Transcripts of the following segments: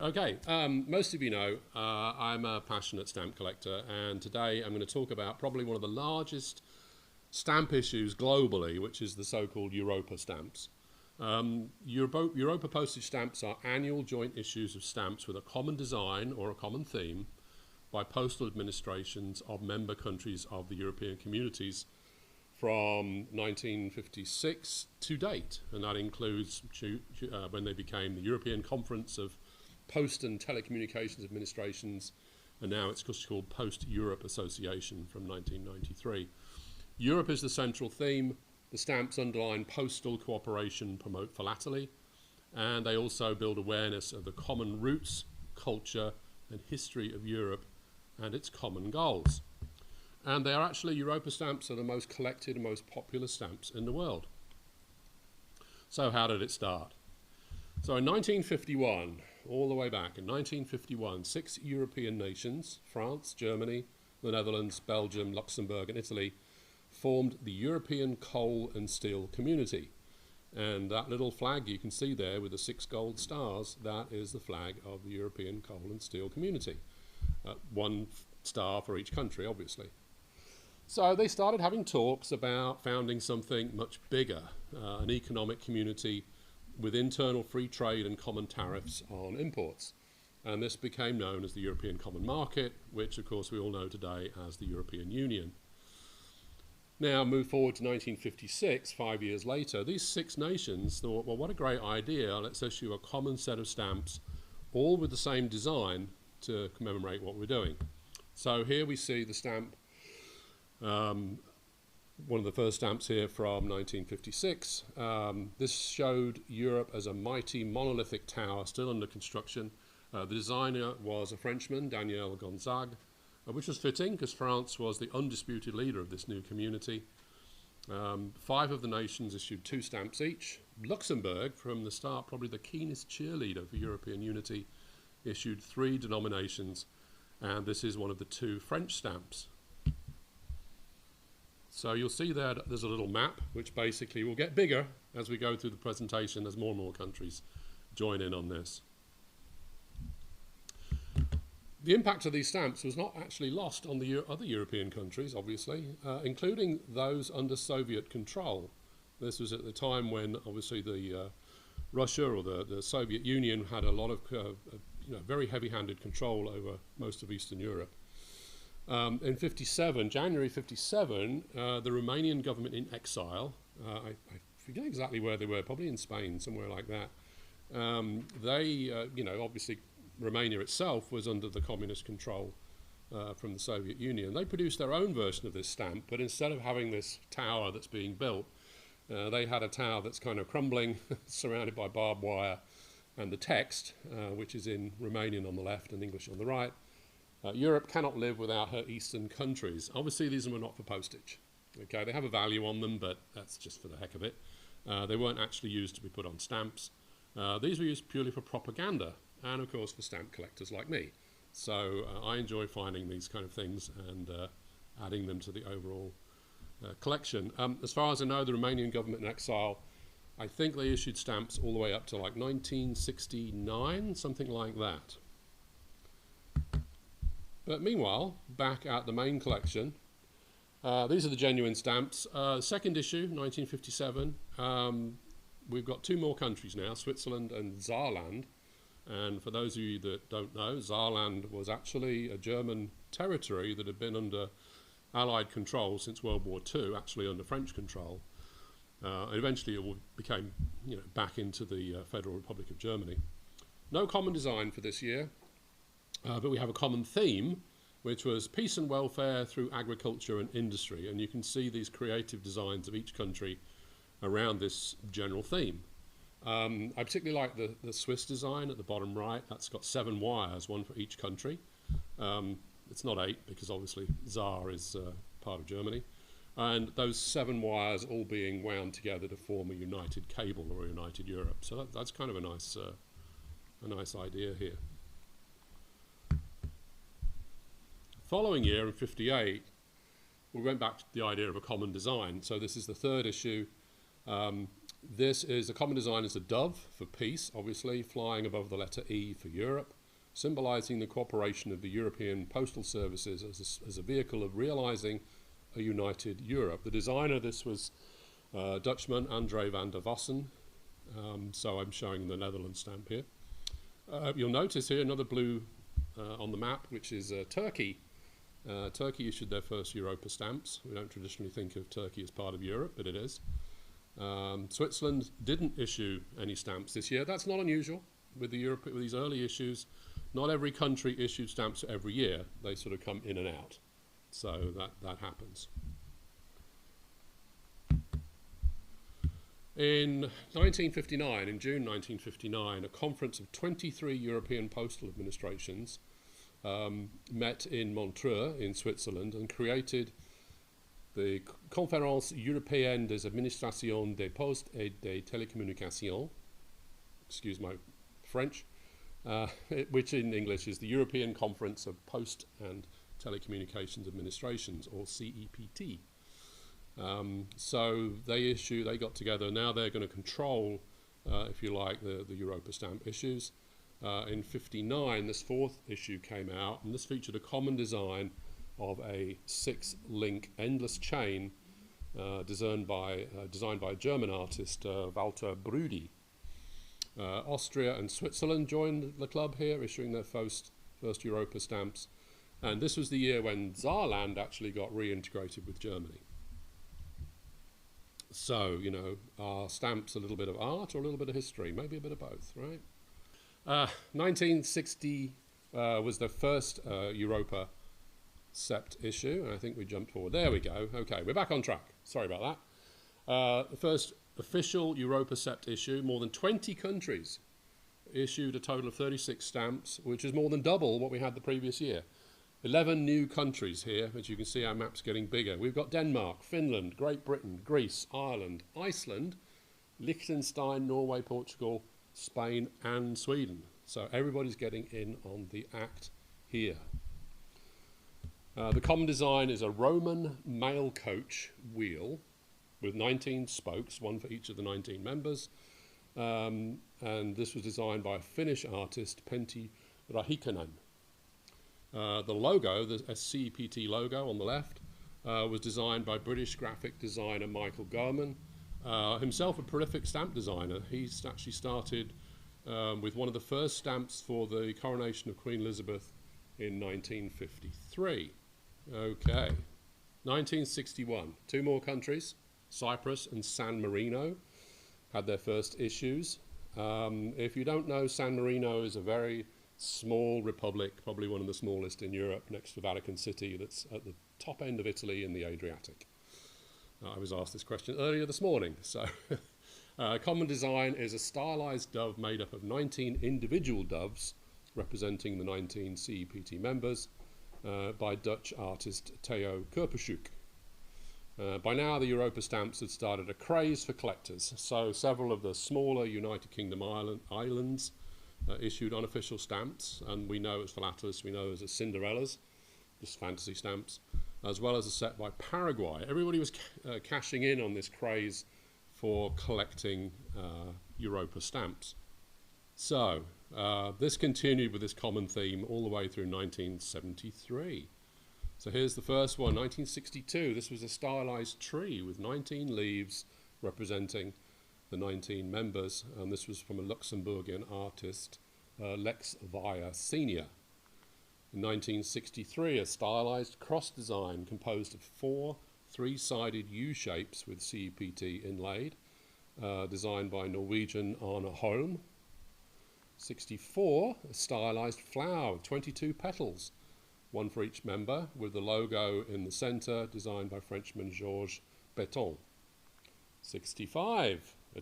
Okay, most of you know I'm a passionate stamp collector, and today I'm going to talk about probably one of the largest stamp issues globally, which is the so-called Europa stamps. Europa postage stamps are annual joint issues of stamps with a common design or a common theme by postal administrations of member countries of the European communities from 1956 to date, and that includes when they became the European Conference of Post and Telecommunications Administrations, and now it's just called Post-Europe Association from 1993. Europe is the central theme. The stamps underline postal cooperation, promote philately, and they also build awareness of the common roots, culture, and history of Europe and its common goals. And they are actually, Europa stamps are the most collected and most popular stamps in the world. So how did it start? So in 1951, all the way back in 1951, 6 European nations, France, Germany, the Netherlands, Belgium, Luxembourg, and Italy, formed the European Coal and Steel Community. And that little flag you can see there with the 6 gold stars, that is the flag of the European Coal and Steel Community. One star for each country, obviously. So they started having talks about founding something much bigger, an economic community with internal free trade and common tariffs on imports. And this became known as the European Common Market, which of course we all know today as the European Union. Now move forward to 1956, 5 years later, these 6 nations thought, well, what a great idea, let's issue a common set of stamps, all with the same design to commemorate what we're doing. So here we see the stamp, one of the first stamps here from 1956. This showed Europe as a mighty monolithic tower still under construction. The designer was a Frenchman, Daniel Gonzague, which was fitting because France was the undisputed leader of this new community. 5 of the nations issued 2 stamps each. Luxembourg, from the start probably the keenest cheerleader for European unity, issued 3 denominations, and this is one of the 2 French stamps. So you'll see there that there's a little map which basically will get bigger as we go through the presentation as more and more countries join in on this. The impact of these stamps was not actually lost on the other European countries, obviously, including those under Soviet control. This was at the time when obviously the Russia or the Soviet Union had a lot of very heavy-handed control over most of Eastern Europe. In January 57, the Romanian government in exile, I forget exactly where they were, probably in Spain, somewhere like that. Obviously Romania itself was under the communist control from the Soviet Union. They produced their own version of this stamp, but instead of having this tower that's being built, they had a tower that's kind of crumbling, surrounded by barbed wire, and the text, which is in Romanian on the left and English on the right, Europe cannot live without her eastern countries. Obviously, these were not for postage. Okay, they have a value on them, but that's just for the heck of it. They weren't actually used to be put on stamps. These were used purely for propaganda, and of course for stamp collectors like me. So I enjoy finding these kind of things and adding them to the overall collection. As far as I know, the Romanian government in exile, I think they issued stamps all the way up to like 1969, something like that. But meanwhile, back at the main collection, these are the genuine stamps. Second issue, 1957. We've got 2 more countries now, Switzerland and Saarland. And for those of you that don't know, Saarland was actually a German territory that had been under Allied control since World War II, actually under French control. And eventually it became back into the Federal Republic of Germany. No common design for this year. But we have a common theme, which was peace and welfare through agriculture and industry. And you can see these creative designs of each country around this general theme. I particularly like the Swiss design at the bottom right. That's got 7 wires, 1 for each country. It's not 8 because obviously Saar is part of Germany. And those 7 wires all being wound together to form a united cable or a united Europe. So that's kind of a nice idea here. Following year, in 58, we went back to the idea of a common design. So this is the 3rd issue. This is a common design as a dove for peace, obviously, flying above the letter E for Europe, symbolising the cooperation of the European postal services as a vehicle of realising a united Europe. The designer of this was Dutchman André van der Vossen, so I'm showing the Netherlands stamp here. You'll notice here another blue on the map, which is Turkey. Turkey issued their first Europa stamps. We don't traditionally think of Turkey as part of Europe, but it is. Switzerland didn't issue any stamps this year. That's not unusual with these early issues. Not every country issued stamps every year. They sort of come in and out. So that happens. In 1959, in June 1959, a conference of 23 European postal administrations met in Montreux in Switzerland and created the Conférence Européenne des Administrations des Postes et des Télécommunications, excuse my French, which in English is the European Conference of Post and Telecommunications Administrations, or CEPT. So they got together. Now they're going to control, if you like, the Europa stamp issues. In '59, this fourth issue came out, and this featured a common design of a 6-link endless chain designed by a German artist, Walter Brüdi. Austria and Switzerland joined the club here, issuing their first Europa stamps. And this was the year when Saarland actually got reintegrated with Germany. So, you know, are stamps a little bit of art or a little bit of history? Maybe a bit of both, right? 1960 was the first Europa Sept issue, and I think we jumped forward. There we go. Okay, we're back on track. Sorry about that. The first official Europa Sept issue, more than 20 countries issued a total of 36 stamps, which is more than double what we had the previous year. 11 new countries here. As you can see, our map's getting bigger. We've got Denmark, Finland, Great Britain, Greece, Ireland, Iceland, Liechtenstein, Norway, Portugal, Spain and Sweden. So everybody's getting in on the act here. The common design is a Roman mail coach wheel with 19 spokes, one for each of the 19 members. And this was designed by a Finnish artist, Pentti Rahikainen. The logo, the CEPT logo on the left, was designed by British graphic designer Michael Gorman, himself a prolific stamp designer. He's actually started with one of the first stamps for the coronation of Queen Elizabeth in 1953. Okay, 1961, 2 more countries, Cyprus and San Marino, had their first issues. If you don't know, San Marino is a very small republic, probably one of the smallest in Europe, next to Vatican City, that's at the top end of Italy in the Adriatic. I was asked this question earlier this morning. So, common design is a stylized dove made up of 19 individual doves representing the 19 CEPT members by Dutch artist Theo Kerpershoek. By now, the Europa stamps had started a craze for collectors, so several of the smaller United Kingdom islands issued unofficial stamps, and we know as philatelists, we know as Cinderella's, just fantasy stamps, as well as a set by Paraguay. Everybody was cashing in on this craze for collecting Europa stamps. So this continued with this common theme all the way through 1973. So here's the first one, 1962. This was a stylized tree with 19 leaves representing the 19 members, and this was from a Luxembourgian artist, Lex Weyer Sr. In 1963, a stylized cross design composed of 4 3-sided U-shapes with CEPT inlaid, designed by Norwegian Arne Holm. 64, a stylized flower with 22 petals, one for each member, with the logo in the centre, designed by Frenchman Georges Béton. 65, a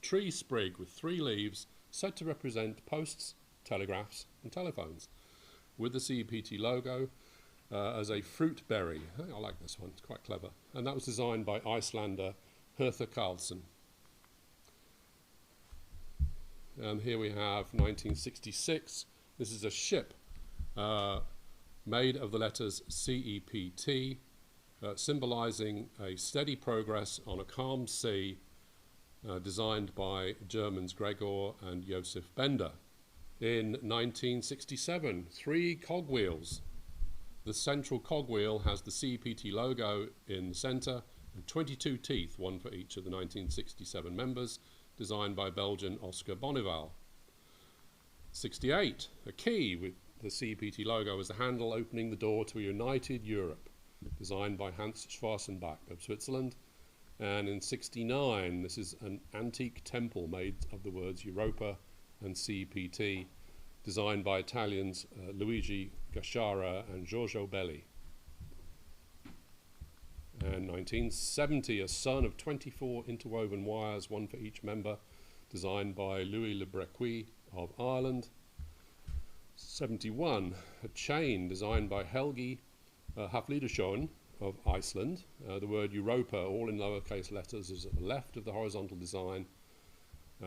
tree sprig with 3 leaves, said to represent posts, telegraphs and telephones, with the CEPT logo as a fruit berry. I like this one, it's quite clever. And that was designed by Icelander Hertha Karlsson. And here we have 1966. This is a ship made of the letters CEPT, symbolizing a steady progress on a calm sea designed by Germans Gregor and Josef Bender. In 1967, 3 cogwheels. The central cogwheel has the CPT logo in the centre and 22 teeth, one for each of the 1967 members, designed by Belgian Oscar Bonneval. 68, a key with the CPT logo as the handle opening the door to a united Europe, designed by Hans Schwarzenbach of Switzerland. And in 69, this is an antique temple made of the words Europa and CPT, designed by Italians Luigi Gasciara and Giorgio Belli. And 1970, a sun of 24 interwoven wires, one for each member, designed by Louis Le Brequis of Ireland. 71, a chain designed by Helgi Haflidarsson of Iceland. The word Europa, all in lowercase letters, is at the left of the horizontal design,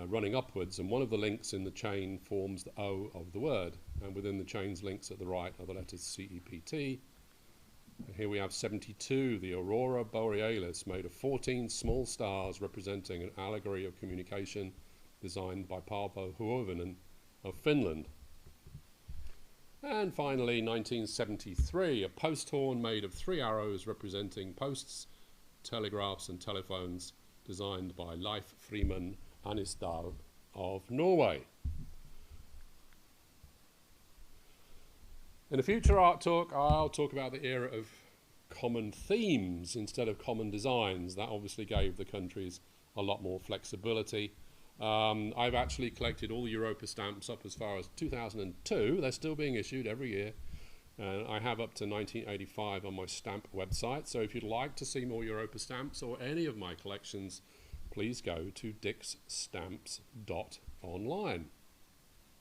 running upwards, and one of the links in the chain forms the O of the word, and within the chain's links at the right are the letters CEPT. Here we have 72, the Aurora Borealis, made of 14 small stars representing an allegory of communication, designed by Paavo Huovinen of Finland. And finally, 1973, a post horn made of 3 arrows representing posts, telegraphs and telephones, designed by Leif Freeman Anisdal of Norway. In a future art talk, I'll talk about the era of common themes instead of common designs. That obviously gave the countries a lot more flexibility. I've actually collected all the Europa stamps up as far as 2002. They're still being issued every year. I have up to 1985 on my stamp website. So if you'd like to see more Europa stamps or any of my collections, please go to dixstamps.online.